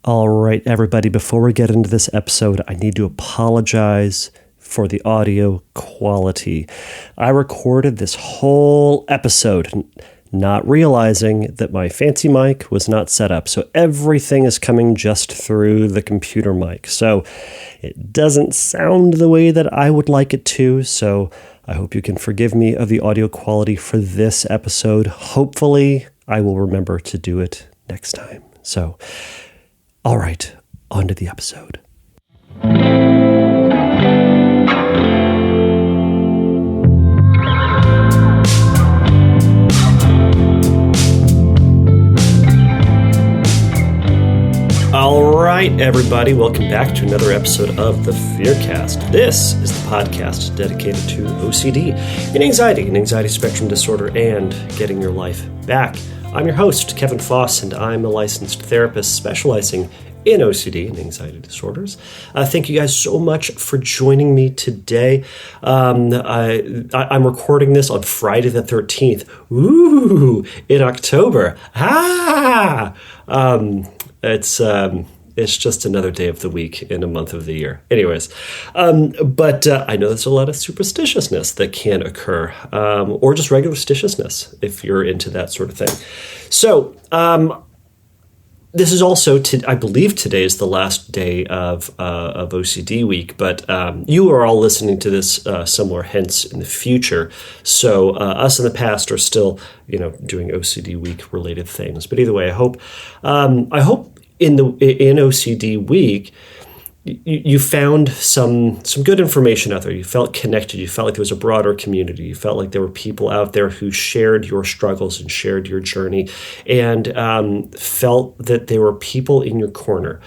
All right, everybody, before we get into this episode, I need to apologize for the audio quality. I recorded this whole episode not realizing that my fancy mic was not set up. So everything is coming just through the computer mic. So it doesn't sound the way that I would like it to. So I hope you can forgive me of the audio quality for this episode. Hopefully, I will remember to do it next time. So, all right, on to the episode. All right, everybody, welcome back to another episode of the Fearcast. This is the podcast dedicated to OCD and anxiety spectrum disorder, and getting your life back. I'm your host, Kevin Foss, and I'm a licensed therapist specializing in OCD and anxiety disorders. Thank you guys so much for joining me today. I'm recording this on Friday the 13th. Ooh, in October. It's just another day of the week in a month of the year. Anyways, but I know there's a lot of superstitiousness that can occur, or just regular stitiousness if you're into that sort of thing. So, this is also, I believe today is the last day of OCD week, but you are all listening to this somewhere hence in the future. So us in the past are still, doing OCD week related things. But either way, I hope in OCD week, you found some good information out there. You felt connected. You felt like there was a broader community. You felt like there were people out there who shared your struggles and shared your journey, and felt that there were people in your corner.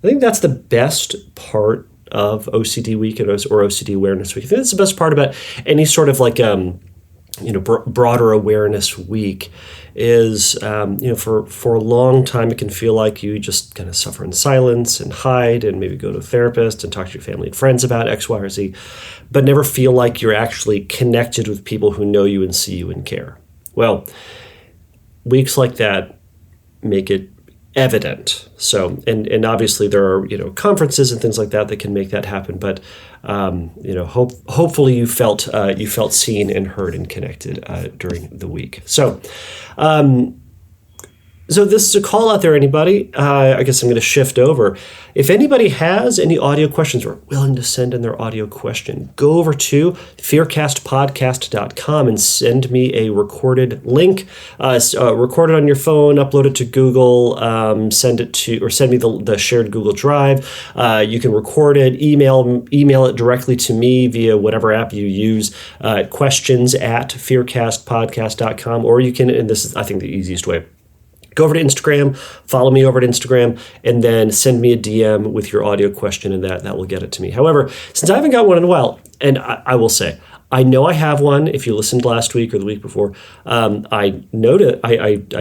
I think that's the best part of OCD week or OCD awareness week. I think that's the best part about any sort of like broader awareness week is, for a long time, it can feel like you just kind of suffer in silence and hide and maybe go to a therapist and talk to your family and friends about X, Y, or Z, but never feel like you're actually connected with people who know you and see you and care. Well, weeks like that make it evident. So, and obviously there are, conferences and things like that that can make that happen. But, hopefully you felt seen and heard and connected during the week. So, so this is a call out there, anybody. I guess I'm going to shift over. If anybody has any audio questions or willing to send in their audio question, go over to fearcastpodcast.com and send me a recorded link. Record it on your phone, upload it to Google, send me the shared Google Drive. You can record it, email it directly to me via whatever app you use, questions@fearcastpodcast.com, or you can, and this is, I think, the easiest way, go over to Instagram, follow me over to Instagram, and then send me a DM with your audio question, and that will get it to me. However, since I haven't got one in a while, and I will say, I know I have one. If you listened last week or the week before, I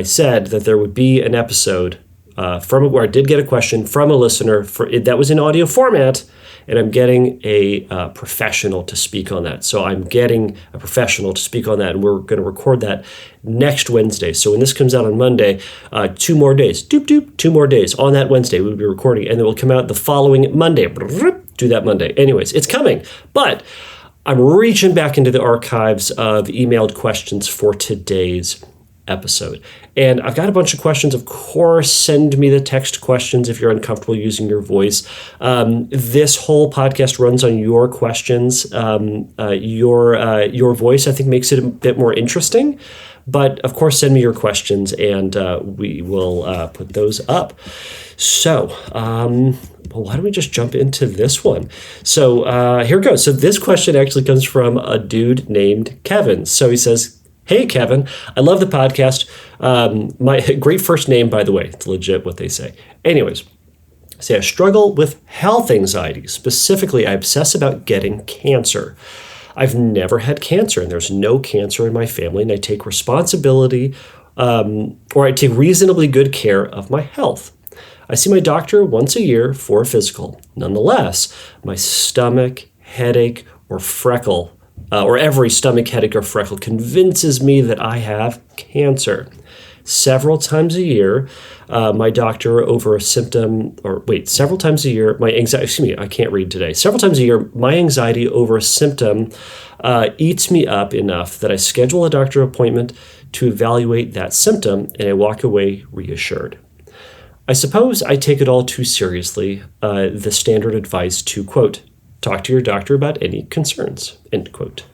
said that there would be an episode from where I did get a question from a listener that was in audio format, and I'm getting a professional to speak on that. So I'm getting a professional to speak on that, and we're going to record that next Wednesday. So when this comes out on Monday, 2 more days, 2 more days. On that Wednesday, we'll be recording, and it will come out the following Monday. Do that Monday. Anyways, it's coming. But I'm reaching back into the archives of emailed questions for today's episode. And I've got a bunch of questions. Of course, send me the text questions if you're uncomfortable using your voice. This whole podcast runs on your questions. Your voice, I think, makes it a bit more interesting. But of course, send me your questions, and we will put those up. So, why don't we just jump into this one? So here goes. So this question actually comes from a dude named Kevin. So he says, "Hey, Kevin, I love the podcast. My great first name, by the way. It's legit what they say. Anyways, I struggle with health anxiety. Specifically, I obsess about getting cancer. I've never had cancer, and there's no cancer in my family, and I take responsibility, or I take reasonably good care of my health. I see my doctor once a year for a physical. Nonetheless, my stomach, headache, or every stomach headache or freckle convinces me that I have cancer. Several times a year, my doctor over a symptom, several times a year, my anxiety, I can't read today. Several times a year, my anxiety over a symptom eats me up enough that I schedule a doctor appointment to evaluate that symptom, and I walk away reassured. I suppose I take it all too seriously, the standard advice to, quote, talk to your doctor about any concerns, end quote.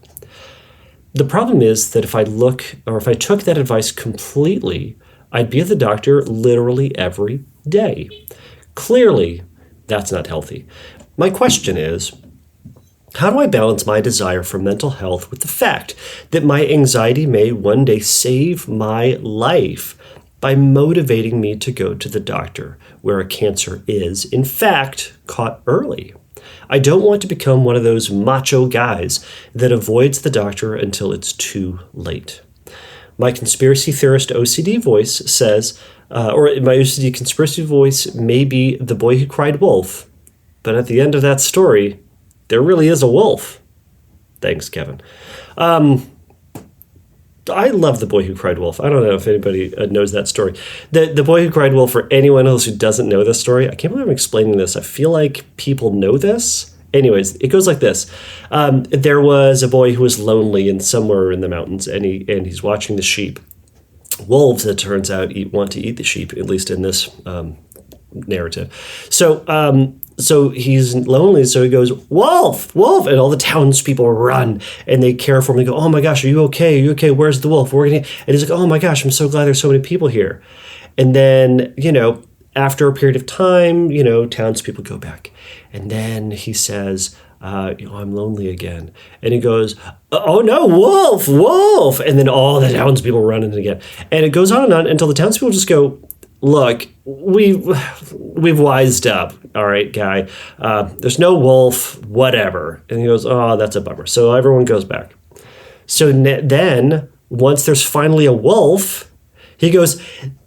The problem is that if I took that advice completely, I'd be at the doctor literally every day. Clearly, that's not healthy. My question is, how do I balance my desire for mental health with the fact that my anxiety may one day save my life by motivating me to go to the doctor where a cancer is, in fact, caught early? I don't want to become one of those macho guys that avoids the doctor until it's too late. My conspiracy theorist OCD voice says, or my OCD conspiracy voice may be the boy who cried wolf, but at the end of that story, there really is a wolf. Thanks, Kevin. I love The Boy Who Cried Wolf. I don't know if anybody knows that story. The Boy Who Cried Wolf, for anyone else who doesn't know this story, I can't believe I'm explaining this. I feel like people know this. Anyways, it goes like this. There was a boy who was lonely and somewhere in the mountains, and he's watching the sheep. Wolves, it turns out, want to eat the sheep, at least in this narrative. So he's lonely, so he goes, wolf, wolf, and all the townspeople run, and they care for him. They go, oh my gosh, are you okay? Are you okay? Where's the wolf? And he's like, oh my gosh, I'm so glad there's so many people here. And then, after a period of time, townspeople go back. And then he says, I'm lonely again. And he goes, oh no, wolf, wolf. And then all the townspeople run in again. And it goes on until the townspeople just go, look, we've wised up, all right, guy. There's no wolf, whatever. And he goes, oh, that's a bummer. So everyone goes back. So then, once there's finally a wolf, he goes,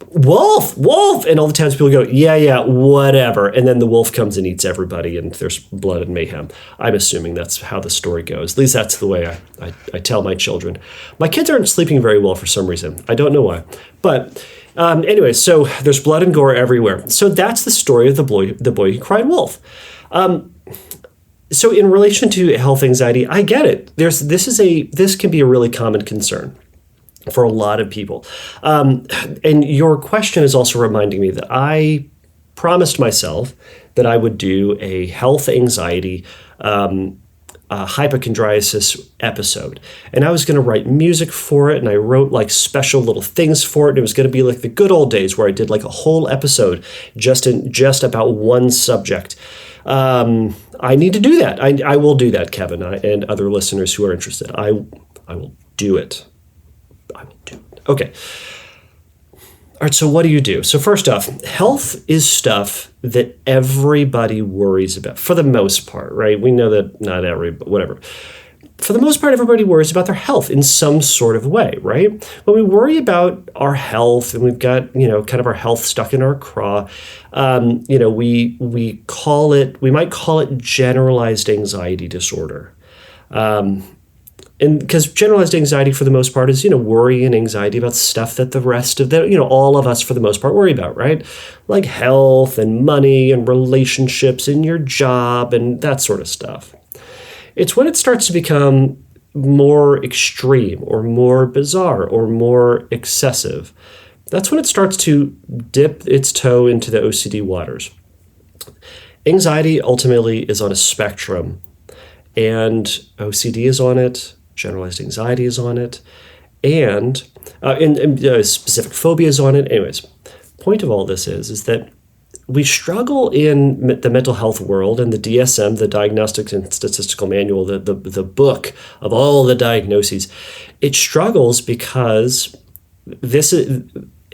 wolf, wolf. And all the townspeople go, yeah, whatever. And then the wolf comes and eats everybody, and there's blood and mayhem. I'm assuming that's how the story goes. At least that's the way I tell my children. My kids aren't sleeping very well for some reason. I don't know why. But anyway, so there's blood and gore everywhere. So that's the story of the boy who cried wolf. So in relation to health anxiety, I get it. This can be a really common concern for a lot of people. And your question is also reminding me that I promised myself that I would do a health anxiety hypochondriasis episode. And I was going to write music for it, and I wrote like special little things for it. And it was going to be like the good old days where I did like a whole episode just about one subject. I need to do that. I will do that, Kevin, and other listeners who are interested. I will do it. I will do it. Okay. All right, so what do you do? So first off, health is stuff that everybody worries about for the most part, right? We know that not everybody, whatever. For the most part, everybody worries about their health in some sort of way, right? When we worry about our health and we've got, kind of our health stuck in our craw, we might call it generalized anxiety disorder. And because generalized anxiety for the most part is, worry and anxiety about stuff that the rest of all of us for the most part worry about, right? Like health and money and relationships and your job and that sort of stuff. It's when it starts to become more extreme or more bizarre or more excessive. That's when it starts to dip its toe into the OCD waters. Anxiety ultimately is on a spectrum, and OCD is on it. Generalized anxiety is on it, and specific phobia is on it. Anyways, point of all this is that we struggle in the mental health world, and the DSM, the Diagnostic and Statistical Manual, the book of all the diagnoses. It struggles because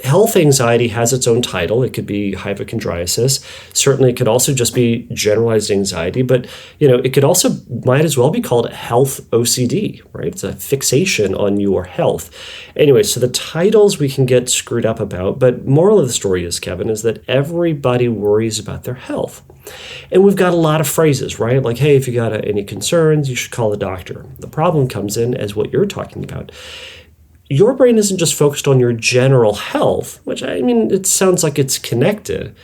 health anxiety has its own title. It could be hypochondriasis. Certainly, it could also just be generalized anxiety, but it could also might as well be called health OCD, right? It's a fixation on your health. Anyway, so the titles we can get screwed up about, but moral of the story is, Kevin, is that everybody worries about their health. And we've got a lot of phrases, right? Like, hey, if you got any concerns, you should call the doctor. The problem comes in as what you're talking about. your brain isn't just focused on your general health, which I mean, it sounds like it's connected,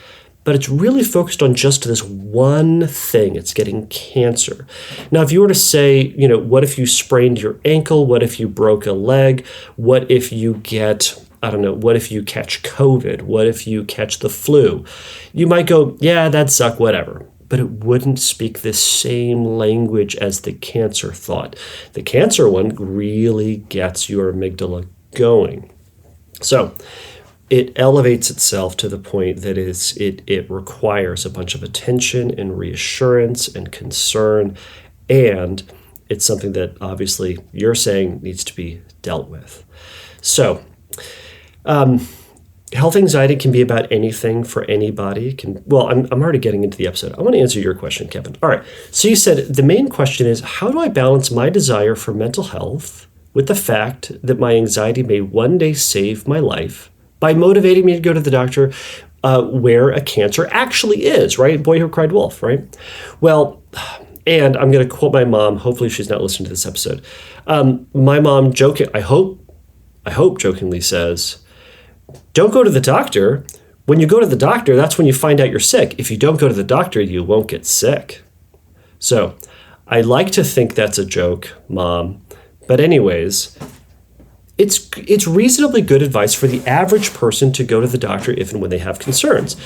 but it's really focused on just this one thing. It's getting cancer. Now, if you were to say, what if you sprained your ankle? What if you broke a leg? What if you get, I don't know, what if you catch COVID? What if you catch the flu? You might go, yeah, that'd suck, whatever. But it wouldn't speak the same language as the cancer thought. The cancer one really gets your amygdala going. So it elevates itself to the point that it requires a bunch of attention and reassurance and concern, and it's something that obviously you're saying needs to be dealt with. So, health anxiety can be about anything for anybody. I'm already getting into the episode. I want to answer your question, Kevin. All right. So you said the main question is, how do I balance my desire for mental health with the fact that my anxiety may one day save my life by motivating me to go to the doctor where a cancer actually is, right? Boy who cried wolf, right? Well, and I'm going to quote my mom. Hopefully she's not listening to this episode. My mom I hope jokingly says, don't go to the doctor. When you go to the doctor, that's when you find out you're sick. If you don't go to the doctor, you won't get sick. So I like to think that's a joke, Mom. But anyways, it's reasonably good advice for the average person to go to the doctor if and when they have concerns.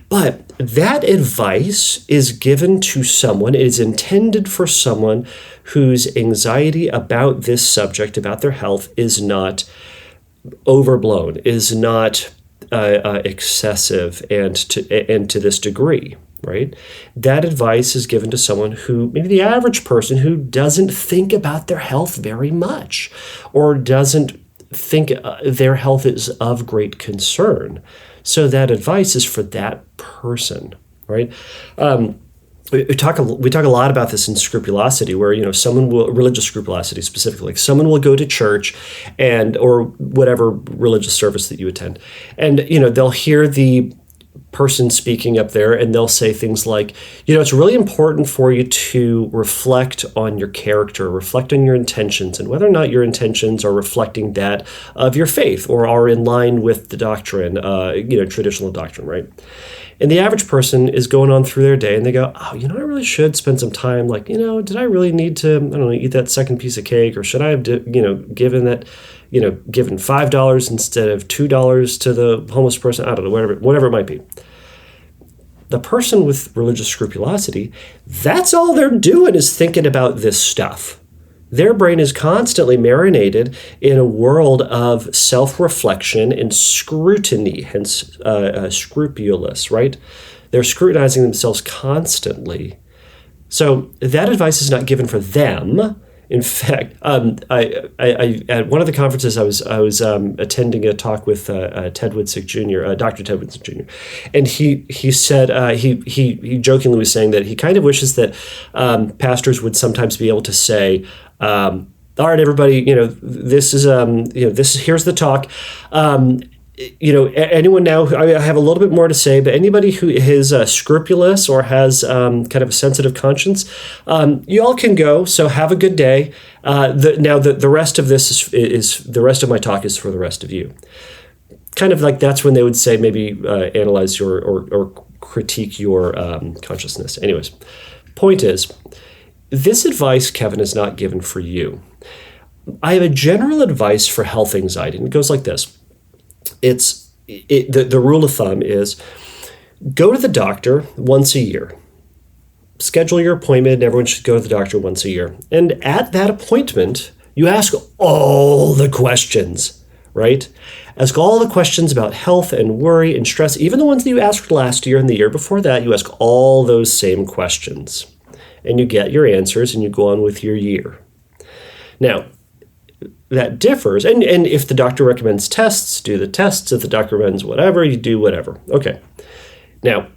But that advice is given to someone, it is intended for someone whose anxiety about this subject, about their health, is not overblown, is not excessive and to this degree, right? That advice is given to someone who, maybe the average person who doesn't think about their health very much or doesn't think their health is of great concern. So that advice is for that person, right? We talk a lot about this in scrupulosity, where someone will, religious scrupulosity specifically, like someone will go to church or whatever religious service that you attend, and they'll hear the person speaking up there, and they'll say things like, it's really important for you to reflect on your character, reflect on your intentions, and whether or not your intentions are reflecting that of your faith or are in line with the doctrine, traditional doctrine, right? And the average person is going on through their day and they go, I really should spend some time, did I really need to, eat that second piece of cake, or should I have, given $5 instead of $2 to the homeless person? I don't know, whatever it might be. The person with religious scrupulosity, that's all they're doing is thinking about this stuff. Their brain is constantly marinated in a world of self-reflection and scrutiny, hence scrupulous, right? They're scrutinizing themselves constantly. So that advice is not given for them. In fact, I at one of the conferences I was attending a talk with Ted Woodsick Jr., Dr. Ted Woodsick Jr., and he said he jokingly was saying that he kind of wishes that pastors would sometimes be able to say, all right, everybody, this is here's the talk. Anyone now, I have a little bit more to say, but anybody who is scrupulous or has kind of a sensitive conscience, you all can go. So have a good day. The rest of this is the rest of my talk is for the rest of you. Kind of like that's when they would say maybe analyze your or critique your consciousness. Anyways, point is, this advice, Kevin, is not given for you. I have a general advice for health anxiety, and it goes like this. The rule of thumb is go to the doctor once a year. Schedule your appointment. Everyone should go to the doctor once a year. And at that appointment, you ask all the questions, right? Ask all the questions about health and worry and stress, even the ones that you asked last year and the year before that. You ask all those same questions. And you get your answers and you go on with your year. Now, that differs. And if the doctor recommends tests, do the tests. If the doctor recommends whatever, you do whatever. Okay. Now,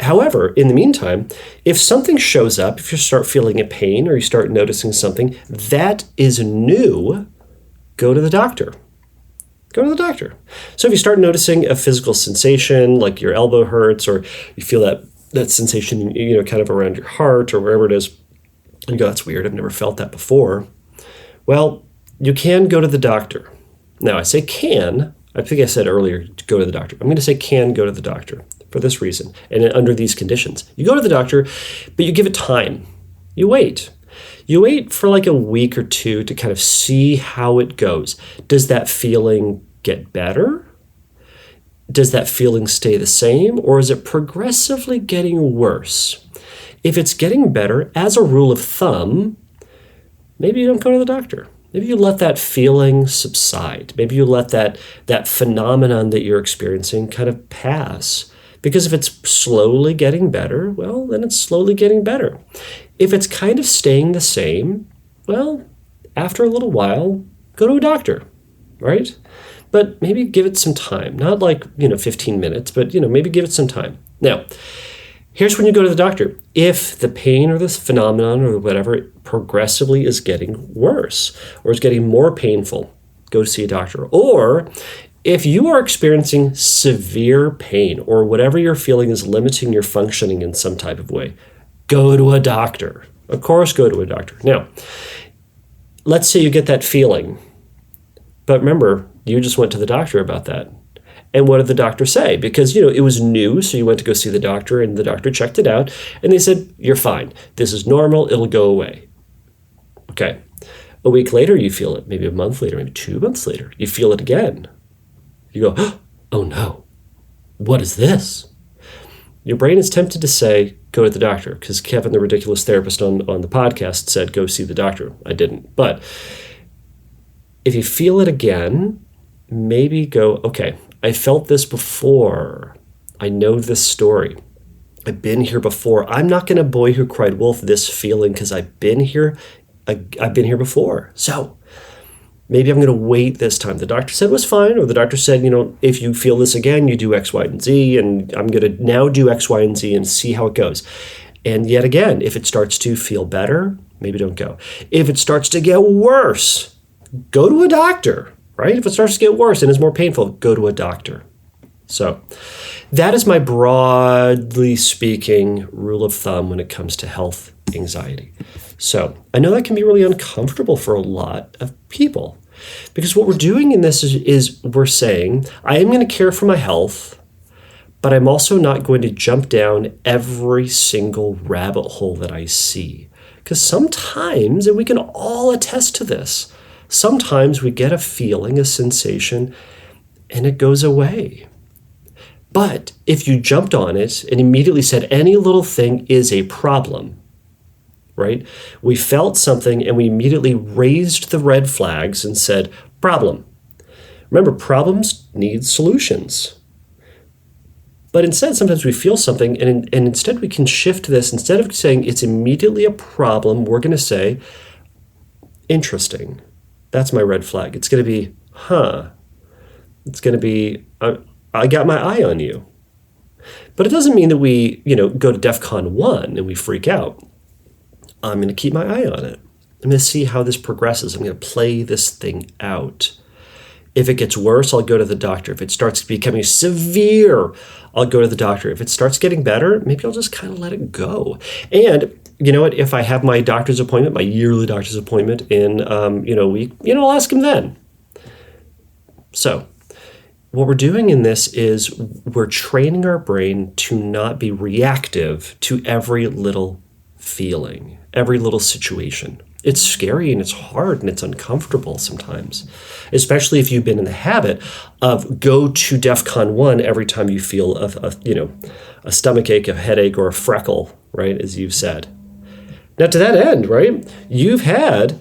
however, in the meantime, if something shows up, if you start feeling a pain or you start noticing something that is new, go to the doctor. Go to the doctor. So if you start noticing a physical sensation, like your elbow hurts, or you feel that sensation, kind of around your heart or wherever it is, and you go, that's weird, I've never felt that before. Well, You can go to the doctor. Now, I say can. I think I said earlier to go to the doctor. I'm going to say can go to the doctor for this reason and under these conditions. You go to the doctor, but you give it time. You wait. You wait for like a week or two to kind of see how it goes. Does that feeling get better? Does that feeling stay the same, or is it progressively getting worse? If it's getting better, as a rule of thumb, maybe you don't go to the doctor. Maybe you let that feeling subside. Maybe you let that phenomenon that you're experiencing kind of pass. Because if it's slowly getting better, well, then it's slowly getting better. If it's kind of staying the same, well, after a little while, go to a doctor, right? But maybe give it some time. Not like, 15 minutes, but, maybe give it some time. Now, here's when you go to the doctor. If the pain or this phenomenon or whatever progressively is getting worse or is getting more painful, go see a doctor. Or if you are experiencing severe pain or whatever you're feeling is limiting your functioning in some type of way, go to a doctor. Of course, go to a doctor. Now, let's say you get that feeling, but remember, you just went to the doctor about that. And what did the doctor say? Because, it was new, so you went to go see the doctor, and the doctor checked it out, and they said, you're fine. This is normal. It'll go away. Okay. A week later, you feel it. Maybe a month later, maybe 2 months later, you feel it again. You go, oh no, what is this? Your brain is tempted to say, go to the doctor, because Kevin, the ridiculous therapist on the podcast, said, go see the doctor. I didn't. But if you feel it again, maybe go, okay, I felt this before. I know this story. I've been here before. I'm not going to boy who cried wolf this feeling because I've been here. I've been here before. So maybe I'm going to wait this time. The doctor said it was fine, or the doctor said, if you feel this again, you do X, Y, and Z, and I'm going to now do X, Y, and Z and see how it goes. And yet again, if it starts to feel better, maybe don't go. If it starts to get worse, go to a doctor, right? If it starts to get worse and is more painful, go to a doctor. So that is my broadly speaking rule of thumb when it comes to health anxiety. So I know that can be really uncomfortable for a lot of people, because what we're doing in this is we're saying, I am going to care for my health, but I'm also not going to jump down every single rabbit hole that I see. Because sometimes, and we can all attest to this, sometimes we get a feeling, a sensation, and it goes away. But if you jumped on it and immediately said any little thing is a problem, right? We felt something and we immediately raised the red flags and said, problem. Remember, problems need solutions. But instead, sometimes we feel something and instead we can shift this. Instead of saying it's immediately a problem, we're going to say, interesting. That's my red flag. It's going to be, It's going to be, I got my eye on you. But it doesn't mean that we, go to DEFCON 1 and we freak out. I'm going to keep my eye on it. I'm going to see how this progresses. I'm going to play this thing out. If it gets worse, I'll go to the doctor. If it starts becoming severe, I'll go to the doctor. If it starts getting better, maybe I'll just kind of let it go. And you know what? If I have my doctor's appointment, my yearly doctor's appointment in a week, I'll ask him then. So what we're doing in this is we're training our brain to not be reactive to every little feeling, every little situation. It's scary and it's hard and it's uncomfortable sometimes, especially if you've been in the habit of go to DEFCON 1 every time you feel a stomachache, a headache, or a freckle, right, as you've said. Now, to that end, right, you've had,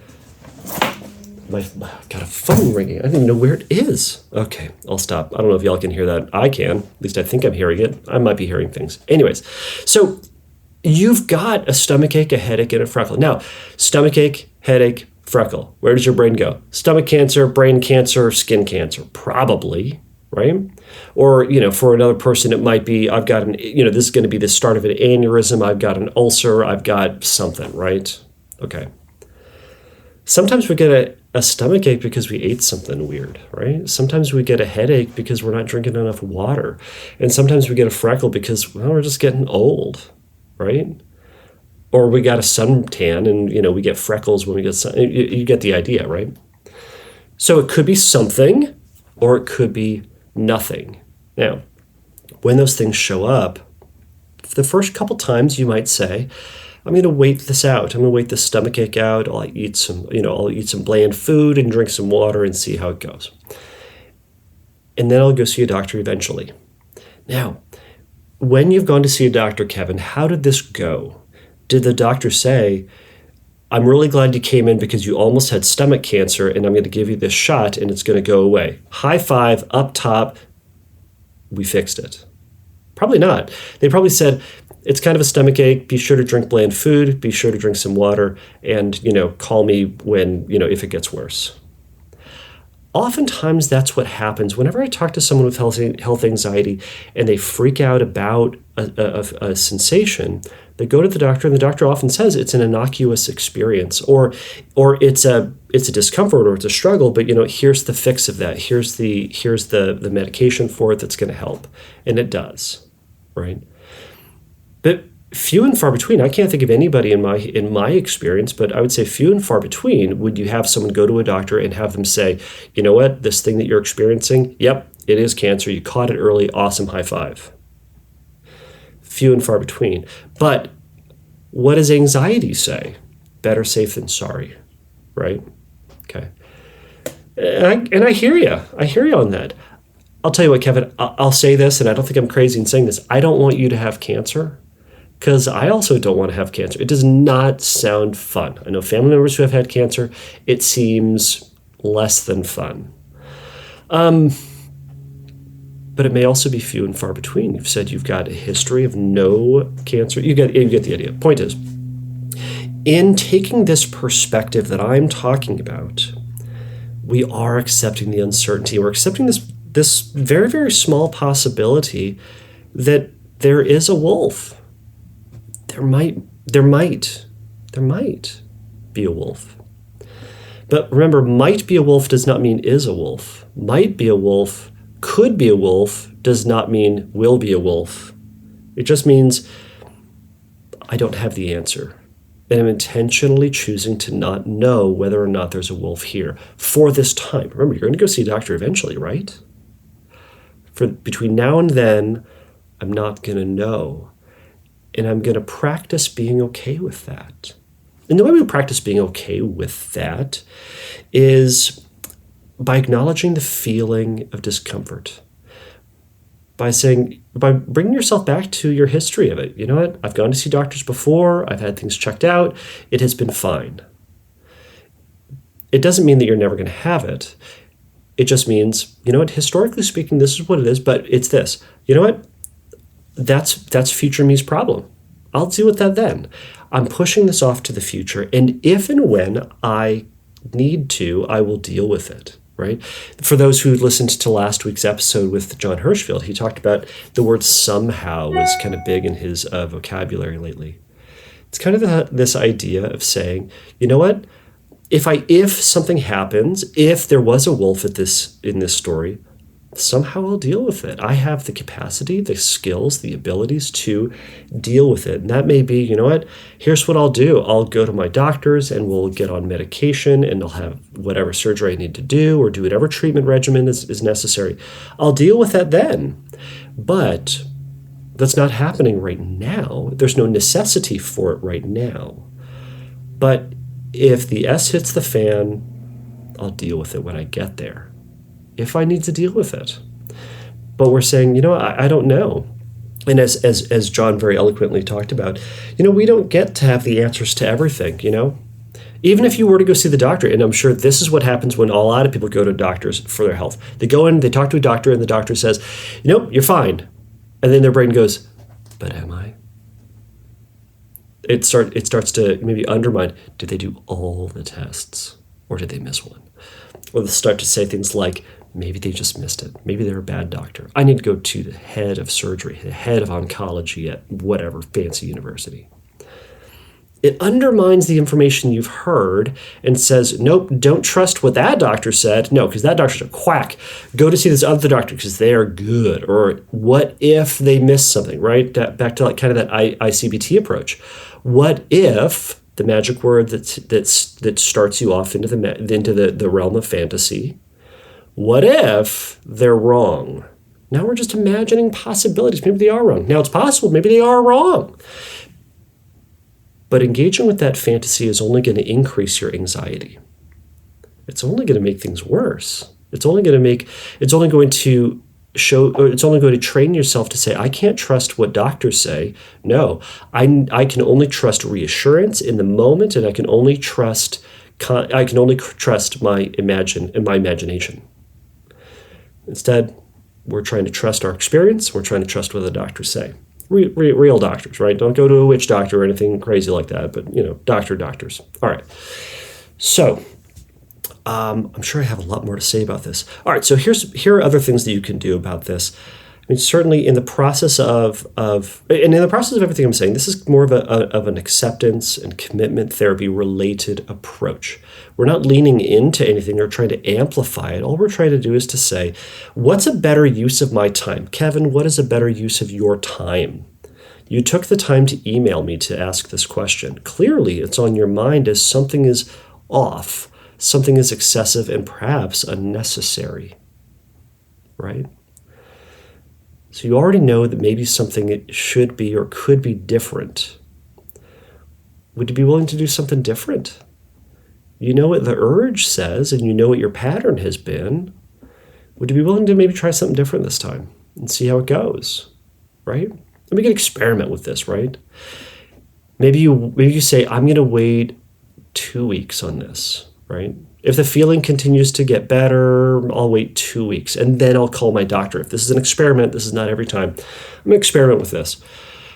got a phone ringing. I don't even know where it is. Okay, I'll stop. I don't know if y'all can hear that. I can. At least I think I'm hearing it. I might be hearing things. Anyways, so you've got a stomachache, a headache, and a freckle. Now, stomachache, headache, freckle. Where does your brain go? Stomach cancer, brain cancer, skin cancer? Probably, right? Or, for another person, it might be, I've got this is going to be the start of an aneurysm. I've got an ulcer. I've got something, right? Okay. Sometimes we get a stomachache because we ate something weird, right? Sometimes we get a headache because we're not drinking enough water. And sometimes we get a freckle because, we're just getting old, right? Or we got a suntan and, we get freckles when we get sun. You get the idea, right? So it could be something or it could be nothing. Now, when those things show up, the first couple times you might say, I'm going to wait this out. I'm going to wait the stomachache out. I'll eat some bland food and drink some water and see how it goes. And then I'll go see a doctor eventually. Now, when you've gone to see a doctor, Kevin, how did this go? Did the doctor say, I'm really glad you came in because you almost had stomach cancer and I'm going to give you this shot and it's going to go away. High five, up top, we fixed it. Probably not. They probably said, it's kind of a stomach ache. Be sure to drink bland food. Be sure to drink some water and, call me when, if it gets worse. Oftentimes that's what happens. Whenever I talk to someone with health anxiety and they freak out about a sensation, they go to the doctor and the doctor often says it's an innocuous experience or it's a discomfort or it's a struggle, but here's the fix of that. Here's the medication for it that's going to help. And it does, right? But few and far between. I can't think of anybody in my experience, but I would say few and far between would you have someone go to a doctor and have them say, you know what, this thing that you're experiencing, yep, it is cancer. You caught it early. Awesome. High five. Few and far between. But what does anxiety say? Better safe than sorry, right? Okay. And I hear you. I hear you on that. I'll tell you what, Kevin, I'll say this, and I don't think I'm crazy in saying this. I don't want you to have cancer. Because I also don't want to have cancer. It does not sound fun. I know family members who have had cancer. It seems less than fun. But it may also be few and far between. You've said you've got a history of no cancer. You get the idea. Point is, in taking this perspective that I'm talking about, we are accepting the uncertainty. We're accepting this very, very small possibility that there is a wolf. There might be a wolf. But remember, might be a wolf does not mean is a wolf. Might be a wolf, could be a wolf, does not mean will be a wolf. It just means I don't have the answer. And I'm intentionally choosing to not know whether or not there's a wolf here for this time. Remember, you're going to go see a doctor eventually, right? Between now and then, I'm not going to know. And I'm going to practice being okay with that. And the way we practice being okay with that is by acknowledging the feeling of discomfort. By bringing yourself back to your history of it. You know what? I've gone to see doctors before. I've had things checked out. It has been fine. It doesn't mean that you're never going to have it. It just means, you know what? Historically speaking, this is what it is, but it's this. You know what? That's future me's problem. I'll deal with that then. I'm pushing this off to the future, and if and when I need to, I will deal with it, right? For those who listened to last week's episode with John Hirschfield, he talked about the word somehow was kind of big in his vocabulary lately. It's kind of this idea of saying, you know what? If something happens, if there was a wolf in this story, somehow I'll deal with it. I have the capacity, the skills, the abilities to deal with it. And that may be, you know what, here's what I'll do. I'll go to my doctors and we'll get on medication and I'll have whatever surgery I need to do or do whatever treatment regimen is necessary. I'll deal with that then. But that's not happening right now. There's no necessity for it right now. But if the S hits the fan, I'll deal with it when I get there, if I need to deal with it. But we're saying, you know, I don't know. And as John very eloquently talked about, you know, we don't get to have the answers to everything, you know. Even if you were to go see the doctor, and I'm sure this is what happens when a lot of people go to doctors for their health. They go in, they talk to a doctor, and the doctor says, you know, you're fine. And then their brain goes, but am I? It starts to maybe undermine, did they do all the tests? Or did they miss one? Or they'll start to say things like, maybe they just missed it. Maybe they're a bad doctor. I need to go to the head of surgery, the head of oncology at whatever fancy university. It undermines the information you've heard and says, nope, don't trust what that doctor said. No, because that doctor's a quack. Go to see this other doctor because they are good. Or what if they missed something, right? Back to like kind of that ICBT approach. What if the magic word that starts you off into the realm of fantasy. What if they're wrong? Now we're just imagining possibilities. Maybe they are wrong. Now it's possible maybe they are wrong. But engaging with that fantasy is only going to increase your anxiety. It's only going to make things worse. It's only going to train yourself to say, I can't trust what doctors say. No, I can only trust reassurance in the moment, and I can only trust my imagination. Instead, we're trying to trust our experience. We're trying to trust what the doctors say. Real doctors, right? Don't go to a witch doctor or anything crazy like that, but, doctors. All right. So, I'm sure I have a lot more to say about this. All right, so here are other things that you can do about this. I mean, certainly in the process of everything I'm saying, this is more of an acceptance and commitment therapy related approach. We're not leaning into anything or trying to amplify it. All we're trying to do is to say, what's a better use of my time? Kevin, what is a better use of your time? You took the time to email me to ask this question. Clearly, it's on your mind as something is off, something is excessive and perhaps unnecessary, right? So you already know that maybe something it should be or could be different. Would you be willing to do something different? You know what the urge says, and you know what your pattern has been. Would you be willing to maybe try something different this time and see how it goes, right? And we can experiment with this, right? Maybe you say, I'm going to wait 2 weeks on this, right? If the feeling continues to get better, I'll wait 2 weeks, and then I'll call my doctor. If this is an experiment, this is not every time. I'm going to experiment with this.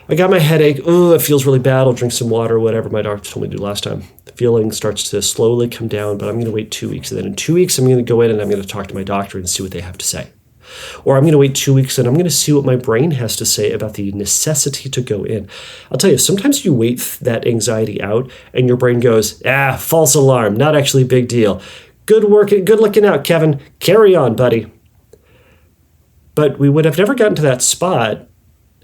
I got my headache. Oh, it feels really bad. I'll drink some water, whatever my doctor told me to do last time. The feeling starts to slowly come down, but I'm going to wait 2 weeks. And then in 2 weeks, I'm going to go in and I'm going to talk to my doctor and see what they have to say. Or I'm going to wait 2 weeks and I'm going to see what my brain has to say about the necessity to go in. I'll tell you, sometimes you wait that anxiety out and your brain goes, false alarm, not actually a big deal. Good work, good looking out, Kevin. Carry on, buddy. But we would have never gotten to that spot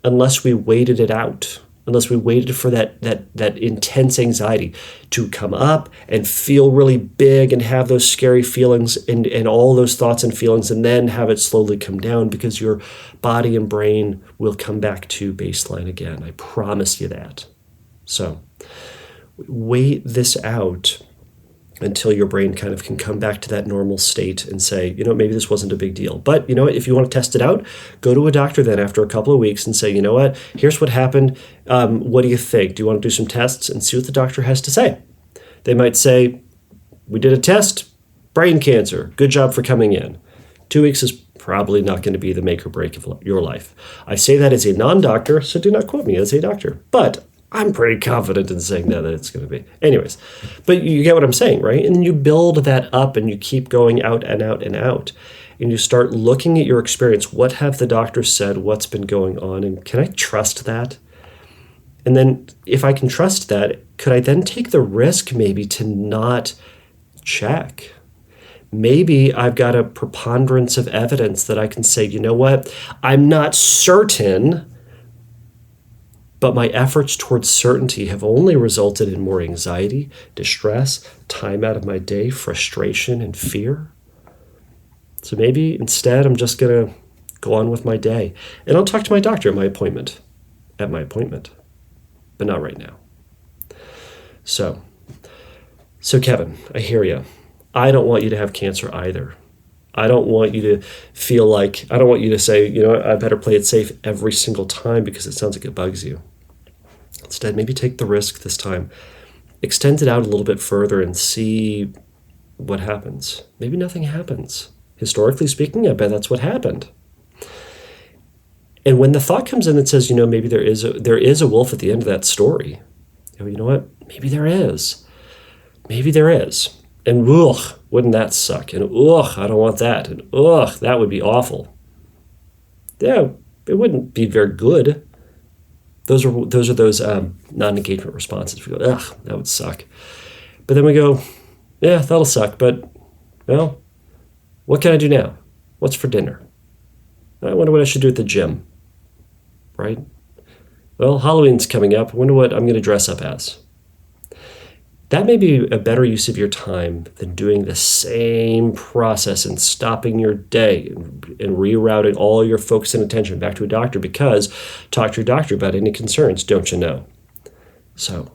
unless we waited it out, unless we waited for that intense anxiety to come up and feel really big and have those scary feelings and all those thoughts and feelings, and then have it slowly come down, because your body and brain will come back to baseline again. I promise you that. So wait this out until your brain kind of can come back to that normal state and say, maybe this wasn't a big deal. But if you want to test it out, go to a doctor then after a couple of weeks and say, you know what, here's what happened. What do you think? Do you want to do some tests and see what the doctor has to say? They might say, we did a test, brain cancer. Good job for coming in. 2 weeks is probably not going to be the make or break of your life. I say that as a non-doctor, so do not quote me as a doctor. But I'm pretty confident in saying that it's going to be. Anyways, but you get what I'm saying, right? And you build that up and you keep going out and out and out. And you start looking at your experience. What have the doctors said? What's been going on? And can I trust that? And then if I can trust that, could I then take the risk maybe to not check? Maybe I've got a preponderance of evidence that I can say, you know what? I'm not certain, but my efforts towards certainty have only resulted in more anxiety, distress, time out of my day, frustration, and fear. So maybe instead I'm just going to go on with my day. And I'll talk to my doctor at my appointment, but not right now. So Kevin, I hear you. I don't want you to have cancer either. I don't want you to feel like, I don't want you to say, I better play it safe every single time because it sounds like it bugs you. Instead, maybe take the risk this time. Extend it out a little bit further and see what happens. Maybe nothing happens. Historically speaking, I bet that's what happened. And when the thought comes in that says, maybe there is a wolf at the end of that story, you know what? Maybe there is. Maybe there is. And wouldn't that suck? And I don't want that. And that would be awful. Yeah, it wouldn't be very good. Those are non-engagement responses. We go, that would suck. But then we go, yeah, that'll suck. But, well, what can I do now? What's for dinner? I wonder what I should do at the gym, right? Well, Halloween's coming up. I wonder what I'm going to dress up as. That may be a better use of your time than doing the same process and stopping your day and rerouting all your focus and attention back to a doctor, because talk to your doctor about any concerns, don't you know? So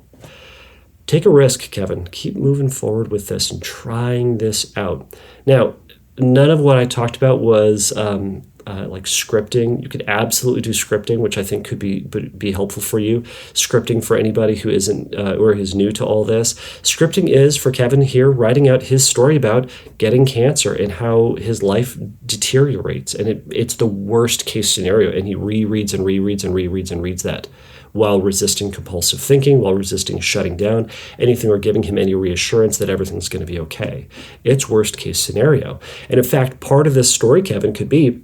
take a risk, Kevin. Keep moving forward with this and trying this out. Now, none of what I talked about was like scripting. You could absolutely do scripting, which I think could be helpful for you. Scripting for anybody who isn't or is new to all this. Scripting is for Kevin here writing out his story about getting cancer and how his life deteriorates, and it's the worst case scenario. And he rereads and rereads and rereads and reads that, while resisting compulsive thinking, while resisting shutting down anything or giving him any reassurance that everything's going to be okay. It's worst case scenario. And in fact, part of this story, Kevin, could be,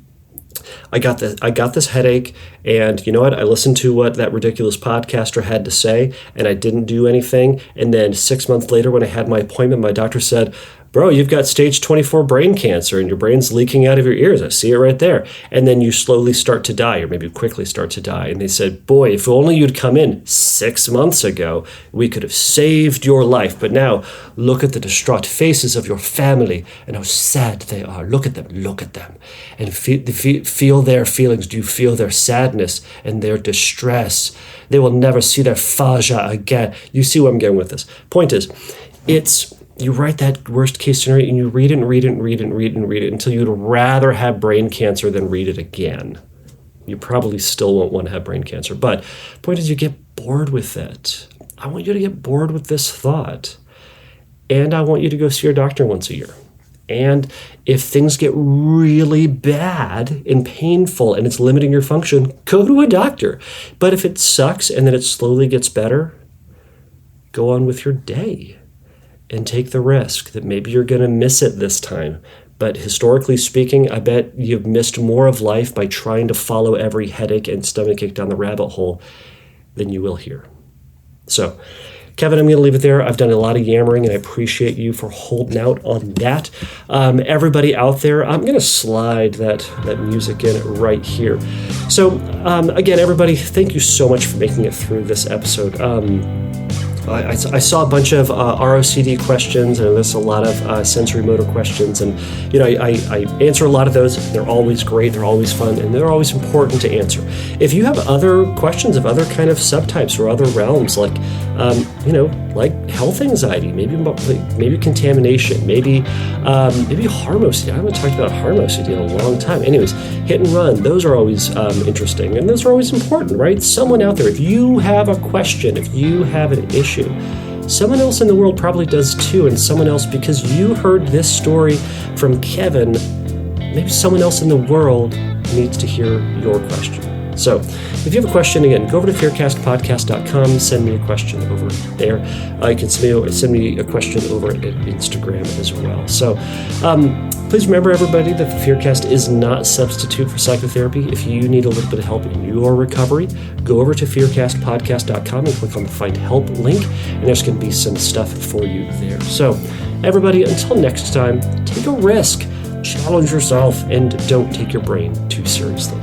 I got this headache, and you know what? I listened to what that ridiculous podcaster had to say, and I didn't do anything. And then 6 months later, when I had my appointment, my doctor said, bro, you've got stage 24 brain cancer and your brain's leaking out of your ears. I see it right there. And then you slowly start to die, or maybe quickly start to die. And they said, boy, if only you'd come in 6 months ago, we could have saved your life. But now look at the distraught faces of your family and how sad they are. Look at them. And feel their feelings. Do you feel their sadness and their distress? They will never see their faja again. You see where I'm going with this. Point is, you write that worst case scenario and you read it and read it and read it and read it and read it until you'd rather have brain cancer than read it again. You probably still won't want to have brain cancer. But the point is, you get bored with it. I want you to get bored with this thought. And I want you to go see your doctor once a year. And if things get really bad and painful and it's limiting your function, go to a doctor. But if it sucks and then it slowly gets better, go on with your day. And take the risk that maybe you're going to miss it this time. But historically speaking, I bet you've missed more of life by trying to follow every headache and stomachache down the rabbit hole than you will here. So, Kevin, I'm going to leave it there. I've done a lot of yammering, and I appreciate you for holding out on that. Everybody out there, I'm going to slide that music in right here. So, again, everybody, thank you so much for making it through this episode. I saw a bunch of ROCD questions, and there's a lot of sensory motor questions, and I answer a lot of those. They're always great, they're always fun, and they're always important to answer. If you have other questions of other kind of subtypes or other realms, like like health anxiety, maybe contamination, maybe harm OCD. I haven't talked about harm OCD in a long time. Anyways, hit and run, those are always interesting, and those are always important, right? Someone out there, if you have a question, if you have an issue, someone else in the world probably does too, and someone else, because you heard this story from Kevin, maybe someone else in the world needs to hear your question. So if you have a question, again, go over to fearcastpodcast.com, send me a question over there. You can send me a question over at Instagram as well. So please remember, everybody, that the Fearcast is not a substitute for psychotherapy. If you need a little bit of help in your recovery, go over to fearcastpodcast.com and click on the Find Help link, and there's going to be some stuff for you there. So everybody, until next time, take a risk, challenge yourself, and don't take your brain too seriously.